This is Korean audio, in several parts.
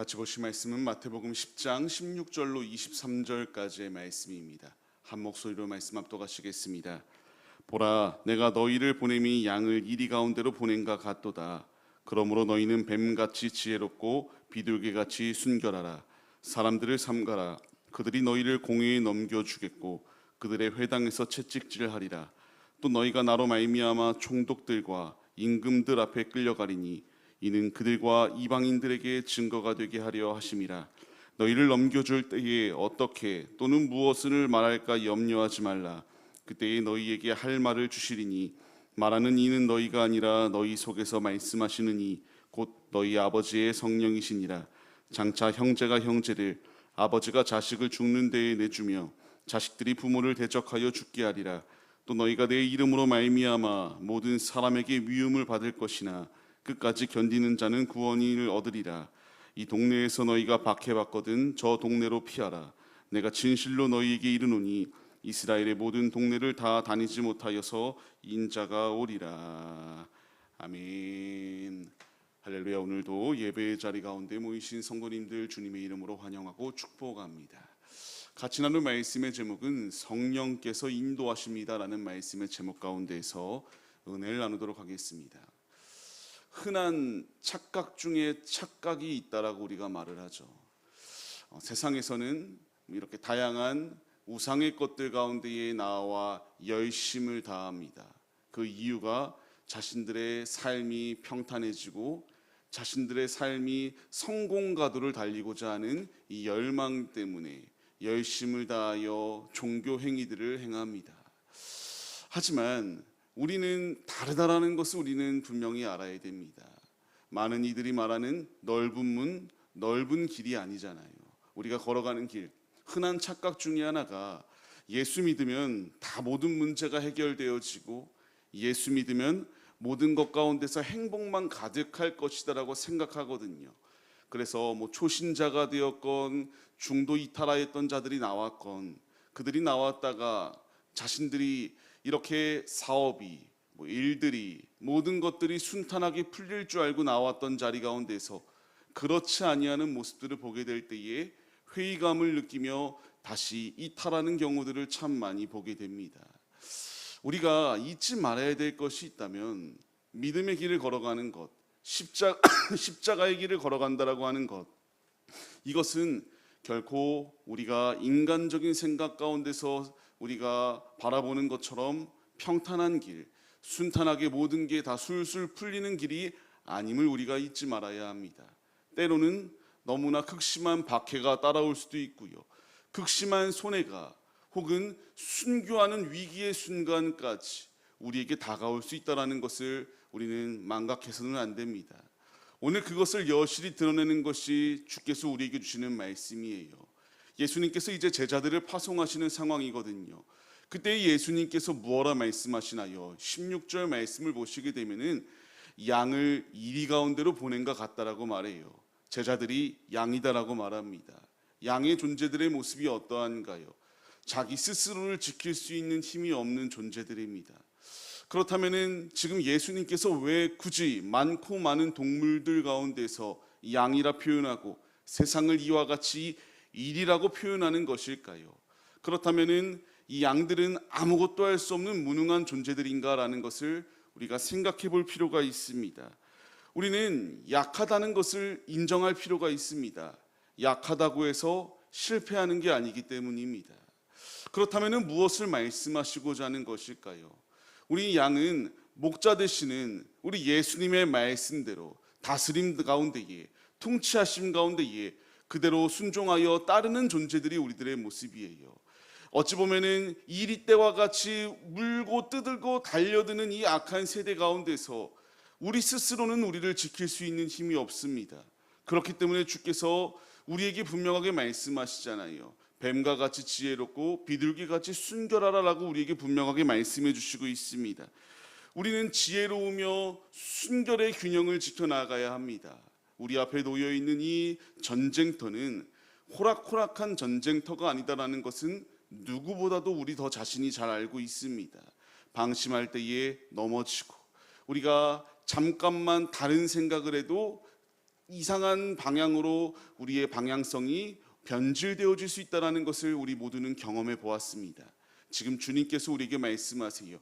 같이 보실 말씀은 마태복음 10장 16절로 23절까지의 말씀입니다. 한 목소리로 말씀 압도하시겠습니다. 보라, 내가 너희를 보냄이 양을 이리 가운데로 보낸가 같도다. 그러므로 너희는 뱀같이 지혜롭고 비둘기같이 순결하라. 사람들을 삼가라. 그들이 너희를 공회에 넘겨주겠고 그들의 회당에서 채찍질하리라. 또 너희가 나로 말미암아 총독들과 임금들 앞에 끌려가리니 이는 그들과 이방인들에게 증거가 되게 하려 하심이라. 너희를 넘겨줄 때에 어떻게 또는 무엇을 말할까 염려하지 말라. 그때에 너희에게 할 말을 주시리니 말하는 이는 너희가 아니라 너희 속에서 말씀하시는 이 곧 너희 아버지의 성령이시니라. 장차 형제가 형제를, 아버지가 자식을 죽는 데에 내주며 자식들이 부모를 대적하여 죽게 하리라. 또 너희가 내 이름으로 말미암아 모든 사람에게 미움을 받을 것이나 끝까지 견디는 자는 구원을 얻으리라. 이 동네에서 너희가 박해받거든 저 동네로 피하라. 내가 진실로 너희에게 이르노니 이스라엘의 모든 동네를 다 다니지 못하여서 인자가 오리라. 아멘. 할렐루야. 오늘도 예배의 자리 가운데 모이신 성도님들 주님의 이름으로 환영하고 축복합니다. 같이 나눌 말씀의 제목은 성령께서 인도하십니다라는 말씀의 제목 가운데에서 은혜를 나누도록 하겠습니다. 흔한 착각 중에 착각이 있다라고 우리가 말을 하죠. 세상에서는 이렇게 다양한 우상의 것들 가운데에 나와 열심을 다합니다. 그 이유가 자신들의 삶이 평탄해지고 자신들의 삶이 성공 가도를 달리고자 하는 이 열망 때문에 열심을 다하여 종교 행위들을 행합니다. 하지만 우리는 다르다라는 것을 우리는 분명히 알아야 됩니다. 많은 이들이 말하는 넓은 문, 넓은 길이 아니잖아요. 우리가 걸어가는 길, 흔한 착각 중에 하나가 예수 믿으면 다 모든 문제가 해결되어지고 예수 믿으면 모든 것 가운데서 행복만 가득할 것이다라고 생각하거든요. 그래서 초신자가 되었건 중도 이탈하였던 자들이 나왔건 그들이 나왔다가 자신들이 이렇게 사업이 일들이 모든 것들이 순탄하게 풀릴 줄 알고 나왔던 자리 가운데서 그렇지 아니하는 모습들을 보게 될 때에 회의감을 느끼며 다시 이탈하는 경우들을 참 많이 보게 됩니다. 우리가 잊지 말아야 될 것이 있다면 믿음의 길을 걸어가는 것, 십자가의 길을 걸어간다라고 하는 것, 이것은 결코 우리가 인간적인 생각 가운데서 우리가 바라보는 것처럼 평탄한 길, 순탄하게 모든 게 다 술술 풀리는 길이 아님을 우리가 잊지 말아야 합니다. 때로는 너무나 극심한 박해가 따라올 수도 있고요, 극심한 손해가 혹은 순교하는 위기의 순간까지 우리에게 다가올 수 있다는 것을 우리는 망각해서는 안 됩니다. 오늘 그것을 여실히 드러내는 것이 주께서 우리에게 주시는 말씀이에요. 예수님께서 이제 제자들을 파송하시는 상황이거든요. 그때 예수님께서 무엇라 말씀하시나요? 16절 말씀을 보시게 되면은 양을 이리 가운데로 보낸가 같다라고 말해요. 제자들이 양이다라고 말합니다. 양의 존재들의 모습이 어떠한가요? 자기 스스로를 지킬 수 있는 힘이 없는 존재들입니다. 그렇다면은 지금 예수님께서 왜 굳이 많고 많은 동물들 가운데서 양이라 표현하고 세상을 이와 같이 일이라고 표현하는 것일까요? 그렇다면은 이 양들은 아무것도 할 수 없는 무능한 존재들인가라는 것을 우리가 생각해 볼 필요가 있습니다. 우리는 약하다는 것을 인정할 필요가 있습니다. 약하다고 해서 실패하는 게 아니기 때문입니다. 그렇다면 무엇을 말씀하시고자 하는 것일까요? 우리 양은 목자 되시는 우리 예수님의 말씀대로 다스림 가운데에, 통치하심 가운데에 그대로 순종하여 따르는 존재들이 우리들의 모습이에요. 어찌 보면은 이리 때와 같이 물고 뜯고 달려드는 이 악한 세대 가운데서 우리 스스로는 우리를 지킬 수 있는 힘이 없습니다. 그렇기 때문에 주께서 우리에게 분명하게 말씀하시잖아요. 뱀과 같이 지혜롭고 비둘기같이 순결하라라고 우리에게 분명하게 말씀해 주시고 있습니다. 우리는 지혜로우며 순결의 균형을 지켜나가야 합니다. 우리 앞에 놓여있는 이 전쟁터는 호락호락한 전쟁터가 아니다라는 것은 누구보다도 우리 더 자신이 잘 알고 있습니다. 방심할 때에 넘어지고 우리가 잠깐만 다른 생각을 해도 이상한 방향으로 우리의 방향성이 변질되어질 수 있다는 것을 우리 모두는 경험해 보았습니다. 지금 주님께서 우리에게 말씀하세요.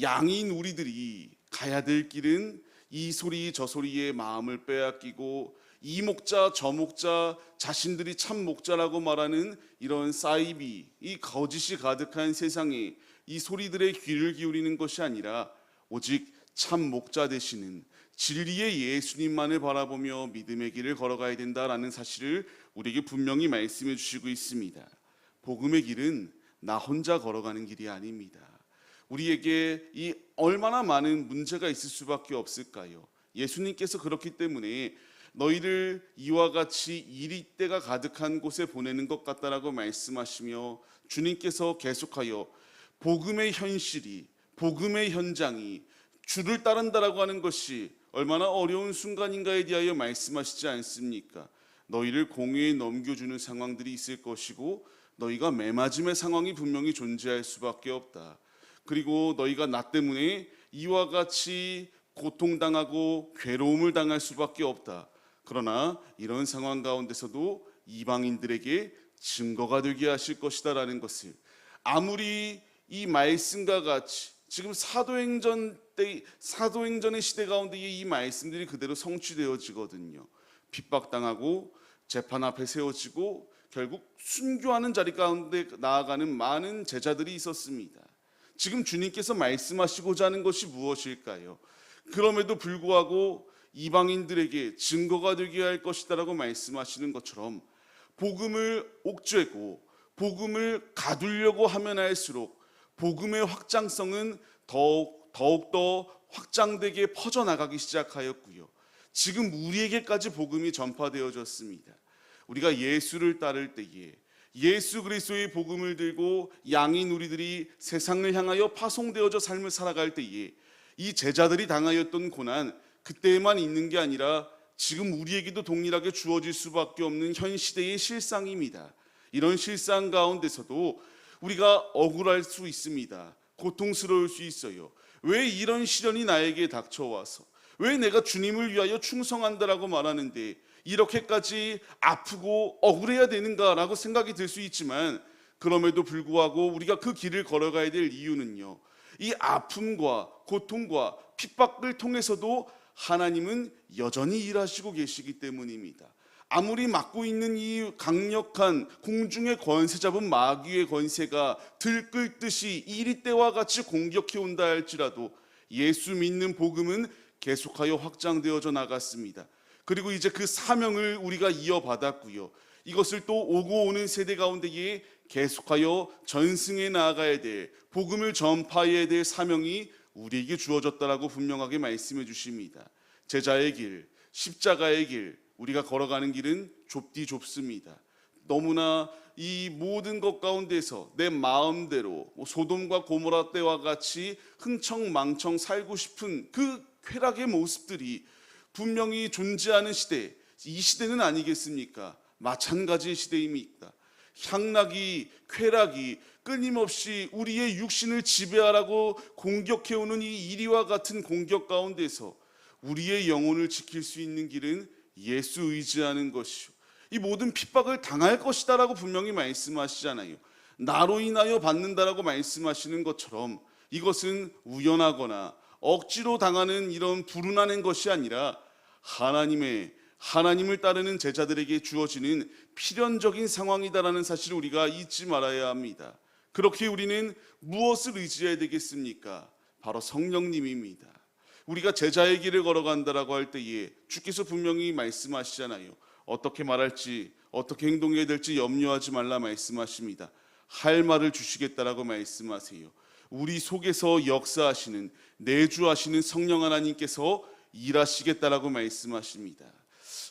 양인 우리들이 가야 될 길은 이 소리 저 소리에 마음을 빼앗기고 이 목자 저 목자 자신들이 참 목자라고 말하는 이런 사이비, 이 거짓이 가득한 세상에 이 소리들의 귀를 기울이는 것이 아니라 오직 참 목자 되시는 진리의 예수님만을 바라보며 믿음의 길을 걸어가야 된다라는 사실을 우리에게 분명히 말씀해 주시고 있습니다. 복음의 길은 나 혼자 걸어가는 길이 아닙니다. 우리에게 이 얼마나 많은 문제가 있을 수밖에 없을까요? 예수님께서 그렇기 때문에 너희를 이와 같이 이리때가 가득한 곳에 보내는 것 같다라고 말씀하시며 주님께서 계속하여 복음의 현실이, 복음의 현장이 주를 따른다라고 하는 것이 얼마나 어려운 순간인가에 대하여 말씀하시지 않습니까? 너희를 공회에 넘겨주는 상황들이 있을 것이고 너희가 매맞음의 상황이 분명히 존재할 수밖에 없다. 그리고 너희가 나 때문에 이와 같이 고통당하고 괴로움을 당할 수밖에 없다. 그러나 이런 상황 가운데서도 이방인들에게 증거가 되게 하실 것이다라는 것을, 아무리 이 말씀과 같이 지금 사도행전의 시대 가운데 이 말씀들이 그대로 성취되어지거든요. 핍박당하고 재판 앞에 세워지고 결국 순교하는 자리 가운데 나아가는 많은 제자들이 있었습니다. 지금 주님께서 말씀하시고자 하는 것이 무엇일까요? 그럼에도 불구하고 이방인들에게 증거가 되게 할 것이다라고 말씀하시는 것처럼 복음을 옥죄고 복음을 가두려고 하면 할수록 복음의 확장성은 더욱더 확장되게 퍼져나가기 시작하였고요. 지금 우리에게까지 복음이 전파되어졌습니다. 우리가 예수를 따를 때에 예수 그리스도의 복음을 들고 양인 우리들이 세상을 향하여 파송되어져 삶을 살아갈 때에 이 제자들이 당하였던 고난, 그때에만 있는 게 아니라 지금 우리에게도 동일하게 주어질 수밖에 없는 현 시대의 실상입니다. 이런 실상 가운데서도 우리가 억울할 수 있습니다. 고통스러울 수 있어요. 왜 이런 시련이 나에게 닥쳐와서, 왜 내가 주님을 위하여 충성한다라고 말하는데 이렇게까지 아프고 억울해야 되는가라고 생각이 들 수 있지만, 그럼에도 불구하고 우리가 그 길을 걸어가야 될 이유는요, 이 아픔과 고통과 핍박을 통해서도 하나님은 여전히 일하시고 계시기 때문입니다. 아무리 맡고 있는 이 강력한 공중의 권세 잡은 마귀의 권세가 들끓듯이 이리때와 같이 공격해 온다 할지라도 예수 믿는 복음은 계속하여 확장되어져 나갔습니다. 그리고 이제 그 사명을 우리가 이어받았고요. 이것을 또 오고 오는 세대 가운데에 계속하여 전승해 나아가야 될, 복음을 전파해야 될 사명이 우리에게 주어졌다라고 분명하게 말씀해 주십니다. 제자의 길, 십자가의 길, 우리가 걸어가는 길은 좁습니다. 너무나 이 모든 것 가운데서 내 마음대로 소돔과 고모라 때와 같이 흥청망청 살고 싶은 그 쾌락의 모습들이 분명히 존재하는 시대, 이 시대는 아니겠습니까? 마찬가지의 시대입니다. 향락이, 쾌락이 끊임없이 우리의 육신을 지배하라고 공격해오는 이 이리와 같은 공격 가운데서 우리의 영혼을 지킬 수 있는 길은 예수 의지하는 것이요, 이 모든 핍박을 당할 것이다라고 분명히 말씀하시잖아요. 나로 인하여 받는다라고 말씀하시는 것처럼 이것은 우연하거나 억지로 당하는 이런 불운하는 것이 아니라 하나님을 따르는 제자들에게 주어지는 필연적인 상황이다라는 사실을 우리가 잊지 말아야 합니다. 그렇게 우리는 무엇을 의지해야 되겠습니까? 바로 성령님입니다. 우리가 제자의 길을 걸어간다라고 할 때에 주께서 분명히 말씀하시잖아요. 어떻게 말할지, 어떻게 행동해야 될지 염려하지 말라 말씀하십니다. 할 말을 주시겠다라고 말씀하세요. 우리 속에서 역사하시는, 내주하시는 성령 하나님께서 일하시겠다라고 말씀하십니다.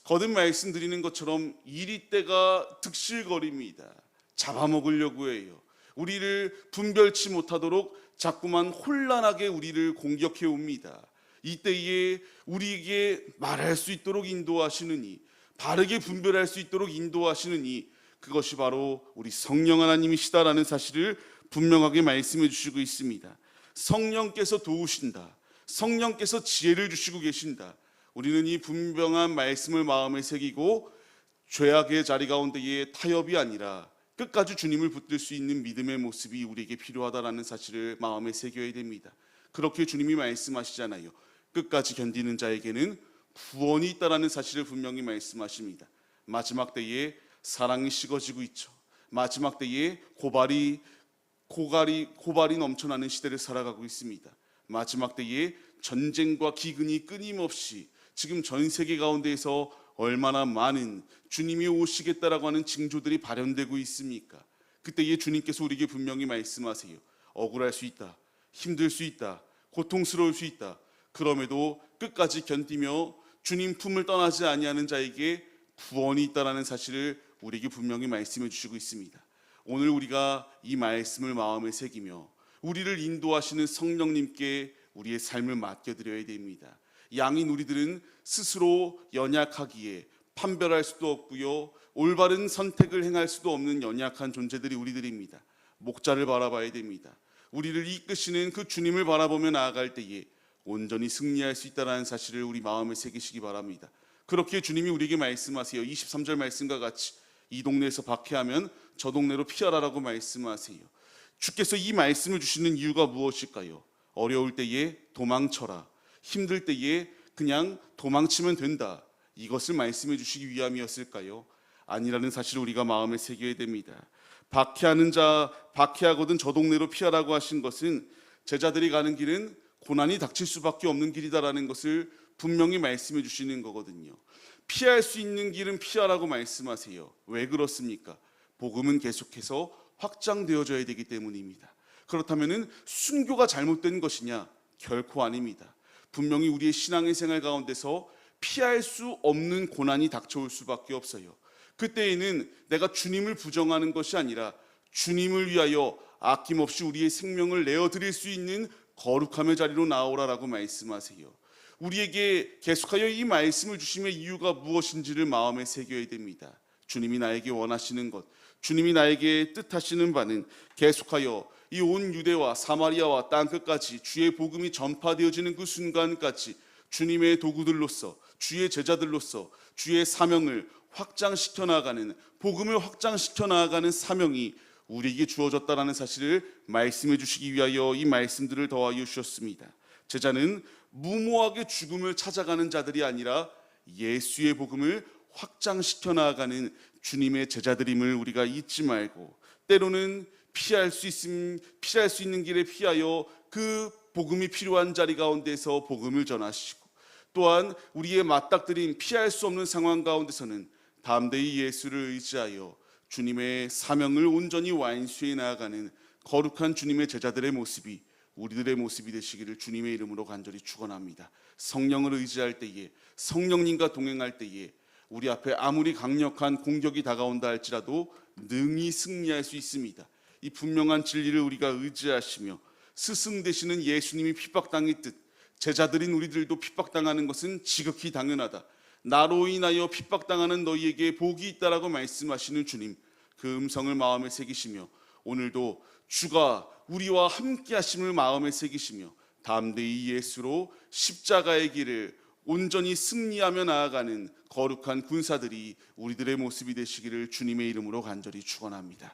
거듭 말씀드리는 것처럼 이리때가 득실거립니다. 잡아먹으려고 해요. 우리를 분별치 못하도록 자꾸만 혼란하게 우리를 공격해 옵니다. 이때에 우리에게 말할 수 있도록 인도하시느니, 바르게 분별할 수 있도록 인도하시느니, 그것이 바로 우리 성령 하나님이시다라는 사실을 분명하게 말씀해 주시고 있습니다. 성령께서 도우신다, 성령께서 지혜를 주시고 계신다, 우리는 이 분명한 말씀을 마음에 새기고 죄악의 자리 가운데에 타협이 아니라 끝까지 주님을 붙들 수 있는 믿음의 모습이 우리에게 필요하다라는 사실을 마음에 새겨야 됩니다. 그렇게 주님이 말씀하시잖아요. 끝까지 견디는 자에게는 구원이 있다라는 사실을 분명히 말씀하십니다. 마지막 때에 사랑이 식어지고 있죠. 마지막 때에 고발이 넘쳐나는 시대를 살아가고 있습니다. 마지막 때에 전쟁과 기근이 끊임없이 지금 전 세계 가운데에서 얼마나 많은 주님이 오시겠다라고 하는 징조들이 발현되고 있습니까? 그때에 주님께서 우리에게 분명히 말씀하세요. 억울할 수 있다. 힘들 수 있다. 고통스러울 수 있다. 그럼에도 끝까지 견디며 주님 품을 떠나지 아니하는 자에게 구원이 있다라는 사실을 우리에게 분명히 말씀해 주시고 있습니다. 오늘 우리가 이 말씀을 마음에 새기며 우리를 인도하시는 성령님께 우리의 삶을 맡겨드려야 됩니다. 양인 우리들은 스스로 연약하기에 판별할 수도 없고요, 올바른 선택을 행할 수도 없는 연약한 존재들이 우리들입니다. 목자를 바라봐야 됩니다. 우리를 이끄시는 그 주님을 바라보며 나아갈 때에 온전히 승리할 수 있다는 사실을 우리 마음에 새기시기 바랍니다. 그렇게 주님이 우리에게 말씀하세요. 23절 말씀과 같이 이 동네에서 박해하면 저 동네로 피하라라고 말씀하세요. 주께서 이 말씀을 주시는 이유가 무엇일까요? 어려울 때에 도망쳐라. 힘들 때에 그냥 도망치면 된다. 이것을 말씀해 주시기 위함이었을까요? 아니라는 사실을 우리가 마음에 새겨야 됩니다. 박해하는 자 박해하거든 저 동네로 피하라고 하신 것은 제자들이 가는 길은 고난이 닥칠 수밖에 없는 길이다라는 것을 분명히 말씀해 주시는 거거든요. 피할 수 있는 길은 피하라고 말씀하세요. 왜 그렇습니까? 복음은 계속해서 확장되어져야 되기 때문입니다. 그렇다면 순교가 잘못된 것이냐? 결코 아닙니다. 분명히 우리의 신앙의 생활 가운데서 피할 수 없는 고난이 닥쳐올 수밖에 없어요. 그때에는 내가 주님을 부정하는 것이 아니라 주님을 위하여 아낌없이 우리의 생명을 내어드릴 수 있는 거룩함의 자리로 나오라라고 말씀하세요. 우리에게 계속하여 이 말씀을 주심의 이유가 무엇인지를 마음에 새겨야 됩니다. 주님이 나에게 원하시는 것, 주님이 나에게 뜻하시는 바는 계속하여 이 온 유대와 사마리아와 땅끝까지 주의 복음이 전파되어지는 그 순간까지 주님의 도구들로서, 주의 제자들로서 주의 사명을 확장시켜 나가는, 복음을 확장시켜 나가는 사명이 우리에게 주어졌다라는 사실을 말씀해 주시기 위하여 이 말씀들을 더하여 주셨습니다. 제자는 무모하게 죽음을 찾아가는 자들이 아니라 예수의 복음을 확장시켜 나가는 주님의 제자들임을 우리가 잊지 말고, 때로는 피할 수 있는 길에 피하여 그 복음이 필요한 자리 가운데서 복음을 전하시고, 또한 우리의 맞닥뜨린 피할 수 없는 상황 가운데서는 담대히 예수를 의지하여 주님의 사명을 온전히 완수해 나아가는 거룩한 주님의 제자들의 모습이 우리들의 모습이 되시기를 주님의 이름으로 간절히 축원합니다. 성령을 의지할 때에, 성령님과 동행할 때에 우리 앞에 아무리 강력한 공격이 다가온다 할지라도 능히 승리할 수 있습니다. 이 분명한 진리를 우리가 의지하시며 스승 되시는 예수님이 핍박당했듯 제자들인 우리들도 핍박당하는 것은 지극히 당연하다. 나로 인하여 핍박당하는 너희에게 복이 있다라고 말씀하시는 주님, 그 음성을 마음에 새기시며 오늘도 주가 우리와 함께 하심을 마음에 새기시며 담대히 예수로 십자가의 길을 온전히 승리하며 나아가는 거룩한 군사들이 우리들의 모습이 되시기를 주님의 이름으로 간절히 축원합니다.